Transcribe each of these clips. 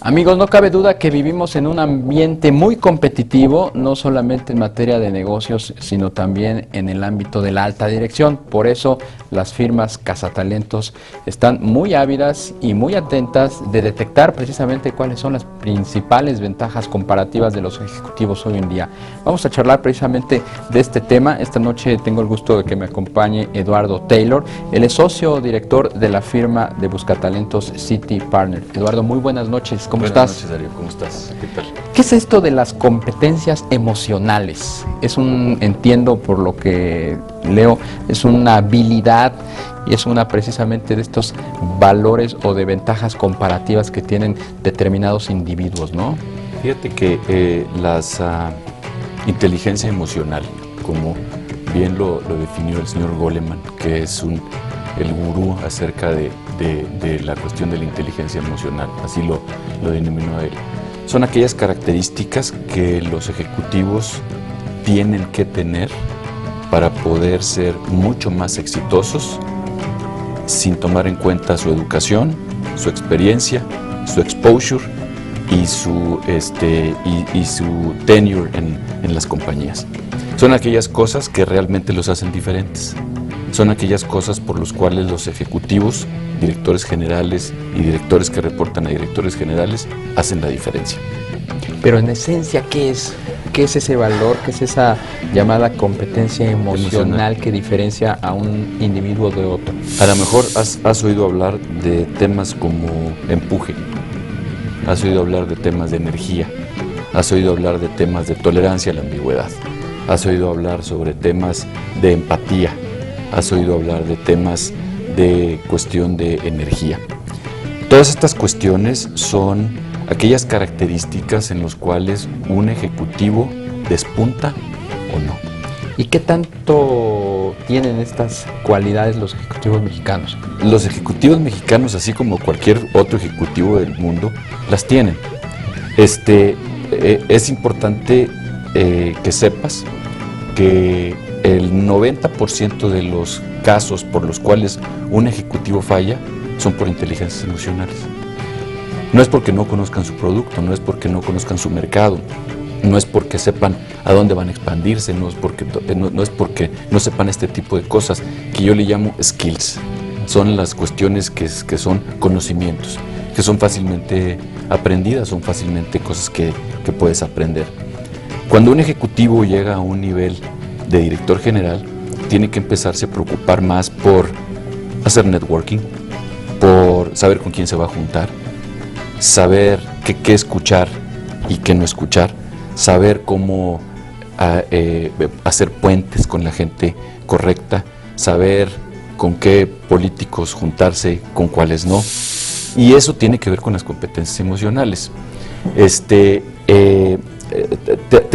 Amigos, no cabe duda que vivimos en un ambiente muy competitivo, no solamente en materia de negocios, sino también en el ámbito de la alta dirección. Por eso las firmas cazatalentos están muy ávidas y muy atentas de detectar precisamente cuáles son las principales ventajas comparativas de los ejecutivos hoy en día. Vamos a charlar precisamente de este tema. Esta noche tengo el gusto de que me acompañe Eduardo Taylor. Él es socio director de la firma de buscatalentos City Partner. Eduardo, muy buenas noches. ¿Cómo estás? Buenas noches, Darío. ¿Cómo estás? ¿Qué tal? ¿Qué es esto de las competencias emocionales? Entiendo por lo que leo, es una habilidad y es una precisamente de estos valores o de ventajas comparativas que tienen determinados individuos, ¿no? Fíjate que inteligencia emocional, como bien lo definió el señor Goleman, que es el gurú acerca de la cuestión de la inteligencia emocional, así lo denominó él. Son aquellas características que los ejecutivos tienen que tener para poder ser mucho más exitosos sin tomar en cuenta su educación, su experiencia, su exposure y su tenure en las compañías. Son aquellas cosas que realmente los hacen diferentes. Son aquellas cosas por las cuales los ejecutivos, directores generales y directores que reportan a directores generales hacen la diferencia. Pero en esencia, ¿qué es? ¿Qué es ese valor? ¿Qué es esa llamada competencia emocional que diferencia a un individuo de otro? A lo mejor has oído hablar de temas como empuje, has oído hablar de temas de energía, has oído hablar de temas de tolerancia a la ambigüedad, has oído hablar sobre temas de empatía, has oído hablar de temas de cuestión de energía. Todas estas cuestiones son aquellas características en las cuales un ejecutivo despunta o no. ¿Y qué tanto tienen estas cualidades los ejecutivos mexicanos? Los ejecutivos mexicanos, así como cualquier otro ejecutivo del mundo, las tienen. Es importante que sepas que el 90% de los casos por los cuales un ejecutivo falla son por inteligencias emocionales. No es porque no conozcan su producto, no es porque no conozcan su mercado, no es porque sepan a dónde van a expandirse, no es porque no sepan este tipo de cosas que yo le llamo skills. Son las cuestiones que son conocimientos, que son fácilmente aprendidas, son fácilmente cosas que puedes aprender. Cuando un ejecutivo llega a un nivel de director general, tiene que empezarse a preocupar más por hacer networking, por saber con quién se va a juntar, saber qué escuchar y qué no escuchar, saber cómo hacer puentes con la gente correcta, saber con qué políticos juntarse, con cuáles no. Y eso tiene que ver con las competencias emocionales. Te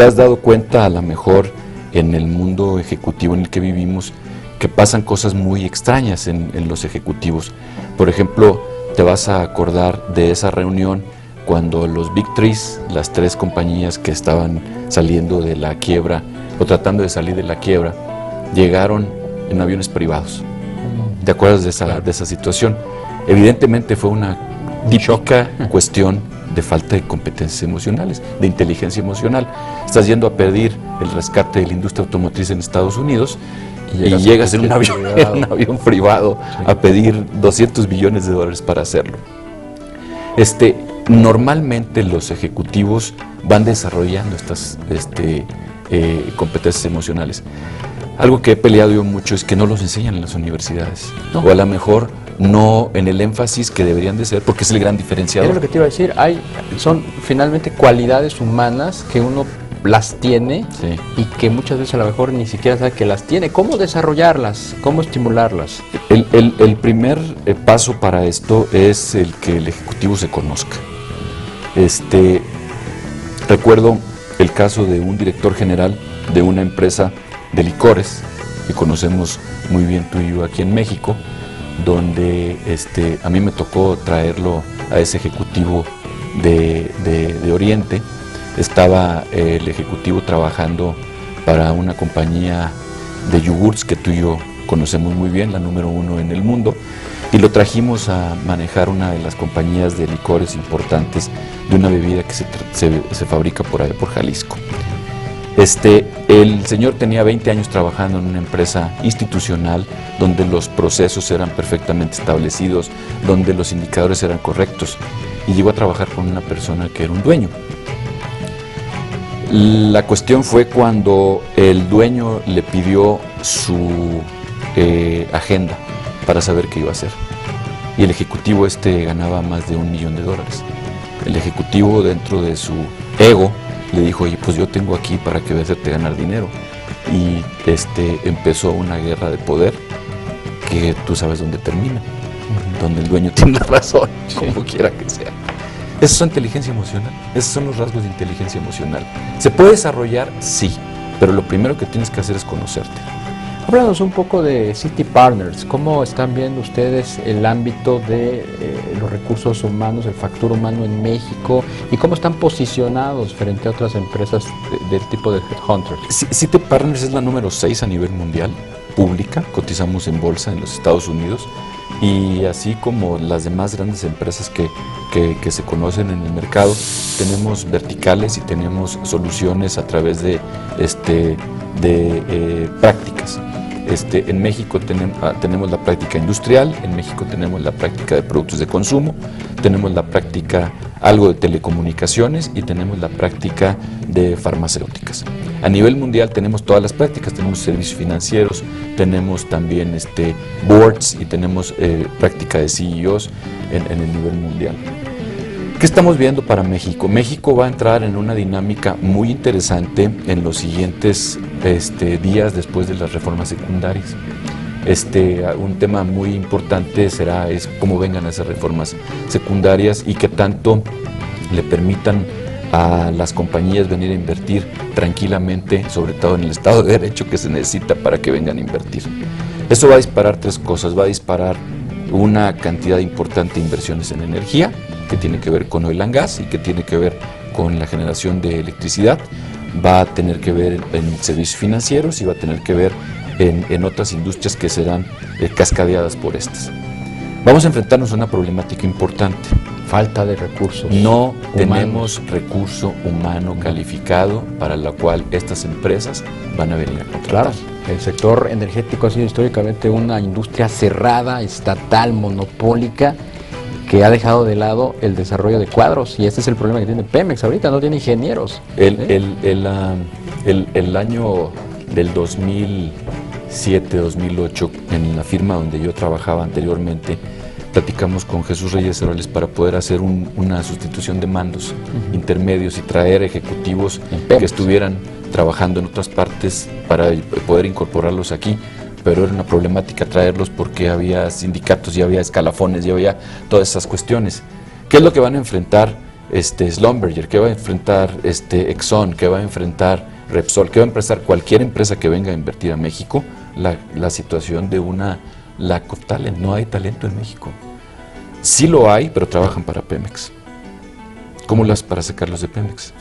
has dado cuenta a lo mejor en el mundo ejecutivo en el que vivimos que pasan cosas muy extrañas en los ejecutivos. Por ejemplo, te vas a acordar de esa reunión cuando los Big Threes, las tres compañías que estaban saliendo de la quiebra o tratando de salir de la quiebra, llegaron en aviones privados. ¿Te acuerdas de esa situación? Evidentemente fue una típica cuestión de falta de competencias emocionales, de inteligencia emocional. Estás yendo a pedir el rescate de la industria automotriz en Estados Unidos y llegas en un avión privado a pedir $200 billones para hacerlo. Normalmente los ejecutivos van desarrollando estas competencias emocionales. Algo que he peleado yo mucho es que no los enseñan en las universidades, o a lo mejor no en el énfasis que deberían de ser, porque es el gran diferenciador. Es lo que te iba a decir, son finalmente cualidades humanas que uno las tiene, sí, y que muchas veces a lo mejor ni siquiera sabe que las tiene. ¿Cómo desarrollarlas? ¿Cómo estimularlas? El primer paso para esto es el que el ejecutivo se conozca. Recuerdo el caso de un director general de una empresa de licores que conocemos muy bien tú y yo aquí en México, donde a mí me tocó traerlo a ese ejecutivo de Oriente. Estaba el ejecutivo trabajando para una compañía de yogurts que tú y yo conocemos muy bien, la número 1 en el mundo, y lo trajimos a manejar una de las compañías de licores importantes de una bebida que se fabrica por allá, por Jalisco. El señor tenía 20 años trabajando en una empresa institucional donde los procesos eran perfectamente establecidos, donde los indicadores eran correctos, y llegó a trabajar con una persona que era un dueño. La cuestión fue cuando el dueño le pidió su agenda para saber qué iba a hacer. Y el ejecutivo ganaba más de $1 millón. El ejecutivo, dentro de su ego, le dijo: oye, pues yo tengo aquí para que hacerte ganar dinero. Y empezó una guerra de poder que tú sabes dónde termina, donde el dueño tiene la razón, como quiera que sea. Eso es inteligencia emocional, esos son los rasgos de inteligencia emocional. ¿Se puede desarrollar? Sí, pero lo primero que tienes que hacer es conocerte. Háblanos un poco de City Partners. ¿Cómo están viendo ustedes el ámbito de los recursos humanos, el factor humano en México, y cómo están posicionados frente a otras empresas del tipo de Headhunters? City Partners es la número 6 a nivel mundial, pública, cotizamos en bolsa en los Estados Unidos, y así como las demás grandes empresas que se conocen en el mercado, tenemos verticales y tenemos soluciones a través de prácticas. En México tenemos la práctica industrial, en México tenemos la práctica de productos de consumo, tenemos la práctica algo de telecomunicaciones y tenemos la práctica de farmacéuticas. A nivel mundial tenemos todas las prácticas, tenemos servicios financieros, tenemos también boards y tenemos práctica de CEOs en el nivel mundial. ¿Qué estamos viendo para México? México va a entrar en una dinámica muy interesante en los siguientes días después de las reformas secundarias. Un tema muy importante es cómo vengan esas reformas secundarias y qué tanto le permitan a las compañías venir a invertir tranquilamente, sobre todo en el Estado de Derecho que se necesita para que vengan a invertir. Eso va a disparar tres cosas: va a disparar una cantidad importante de inversiones en energía, que tiene que ver con oil and gas y que tiene que ver con la generación de electricidad, va a tener que ver en servicios financieros y va a tener que ver en otras industrias que serán cascadeadas por estas. Vamos a enfrentarnos a una problemática importante. Falta de recursos. No tenemos recurso humano calificado para la cual estas empresas van a venir a contratar. Claro, el sector energético ha sido históricamente una industria cerrada, estatal, monopólica, que ha dejado de lado el desarrollo de cuadros, y este es el problema que tiene Pemex ahorita, no tiene ingenieros. El año del 2007-2008, en la firma donde yo trabajaba anteriormente, platicamos con Jesús Reyes Heroles para poder hacer una sustitución de mandos intermedios y traer ejecutivos que estuvieran trabajando en otras partes para poder incorporarlos aquí. Pero era una problemática traerlos porque había sindicatos y había escalafones y había todas esas cuestiones. ¿Qué es lo que van a enfrentar Schlumberger? ¿Qué va a enfrentar Exxon? ¿Qué va a enfrentar Repsol? ¿Qué va a enfrentar cualquier empresa que venga a invertir a México? La situación de una lack of talent. No hay talento en México. Sí lo hay, pero trabajan para Pemex. ¿Cómo lo haces para sacarlos de Pemex?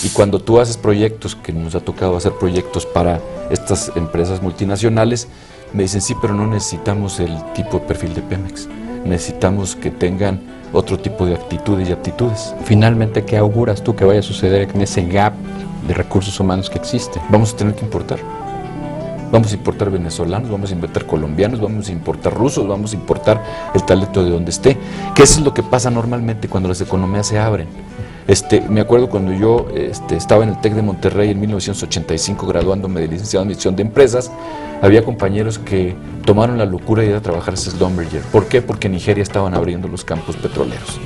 Y cuando tú haces proyectos, que nos ha tocado hacer proyectos para estas empresas multinacionales, me dicen: sí, pero no necesitamos el tipo de perfil de Pemex, necesitamos que tengan otro tipo de actitudes y aptitudes. Finalmente, ¿qué auguras tú que vaya a suceder en ese gap de recursos humanos que existe? Vamos a tener que importar. Vamos a importar venezolanos, vamos a importar colombianos, vamos a importar rusos, vamos a importar el talento de donde esté. Que eso es lo que pasa normalmente cuando las economías se abren. Me acuerdo cuando yo estaba en el TEC de Monterrey en 1985, graduándome de licenciado en Administración de Empresas, había compañeros que tomaron la locura de ir a trabajar a Schlumberger. ¿Por qué? Porque en Nigeria estaban abriendo los campos petroleros.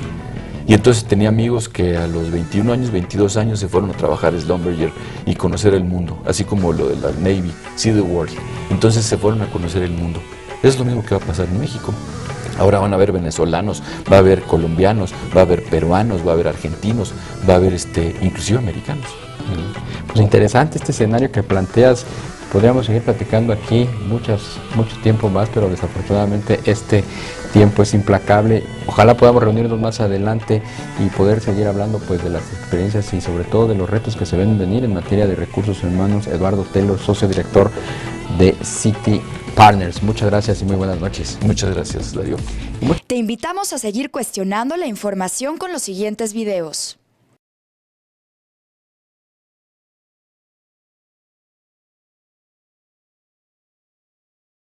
Y entonces tenía amigos que a los 21 años, 22 años se fueron a trabajar a Schlumberger y conocer el mundo, así como lo de la Navy, See the World. Entonces se fueron a conocer el mundo. Es lo mismo que va a pasar en México. Ahora van a haber venezolanos, va a haber colombianos, va a haber peruanos, va a haber argentinos, va a haber inclusive americanos. Pues interesante este escenario que planteas. Podríamos seguir platicando aquí mucho tiempo más, pero desafortunadamente este tiempo es implacable. Ojalá podamos reunirnos más adelante y poder seguir hablando pues de las experiencias y sobre todo de los retos que se ven venir en materia de recursos humanos. Eduardo Taylor, socio director de City Partners. Muchas gracias y muy buenas noches. Muchas gracias, Darío. Te invitamos a seguir cuestionando la información con los siguientes videos.